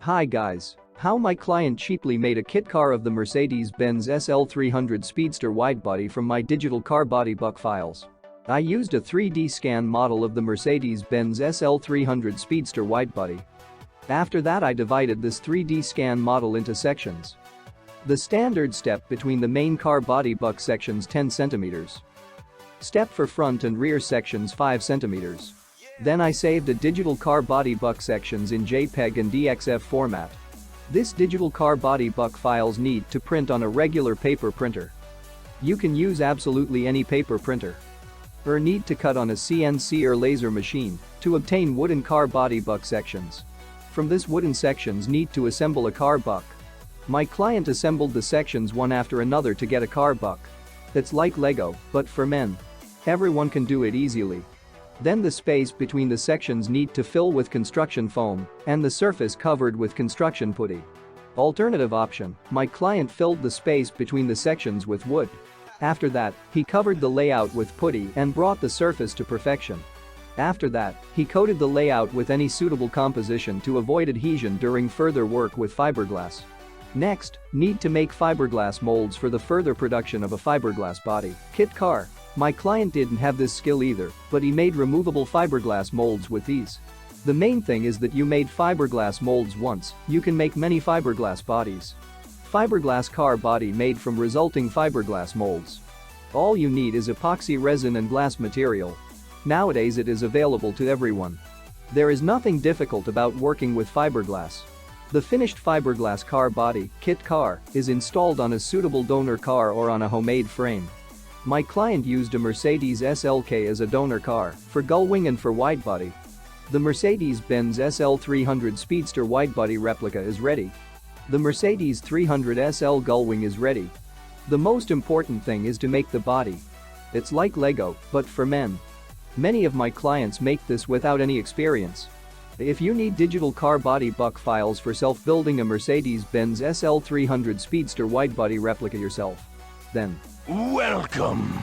Hi guys. How my client cheaply made a kit car of the Mercedes-Benz SL300 Speedster widebody from my digital car body buck files. I used a 3D scan model of the Mercedes-Benz SL300 Speedster widebody. After that I divided this 3D scan model into sections. The standard step between the main car body buck sections 10 cm. Step for front and rear sections 5 cm. Then I saved a digital car body buck sections in JPEG and DXF format. This digital car body buck files need to print on a regular paper printer. You can use absolutely any paper printer. Or need to cut on a CNC or laser machine to obtain wooden car body buck sections. From this wooden sections need to assemble a car buck. My client assembled the sections one after another to get a car buck. It's like Lego, but for men. Everyone can do it easily. Then the space between the sections need to fill with construction foam and the surface covered with construction putty. Alternative option, my client filled the space between the sections with wood. After that, he covered the layout with putty and brought the surface to perfection. After that, he coated the layout with any suitable composition to avoid adhesion during further work with fiberglass. Next, need to make fiberglass molds for the further production of a fiberglass body kit car. My client didn't have this skill either, but he made removable fiberglass molds with ease. The main thing is that you made fiberglass molds once, you can make many fiberglass bodies. Fiberglass car body made from resulting fiberglass molds. All you need is epoxy resin and glass material. Nowadays it is available to everyone. There is nothing difficult about working with fiberglass. The finished fiberglass car body kit car is installed on a suitable donor car or on a homemade frame. My client used a Mercedes SLK as a donor car for gullwing and for widebody. The Mercedes-Benz SL300 Speedster widebody replica is ready. The Mercedes 300 SL gullwing is ready. The most important thing is to make the body. It's like Lego, but for men. Many of my clients make this without any experience. If you need digital car body buck files for self-building a Mercedes-Benz SL300 Speedster widebody replica yourself, then Welcome!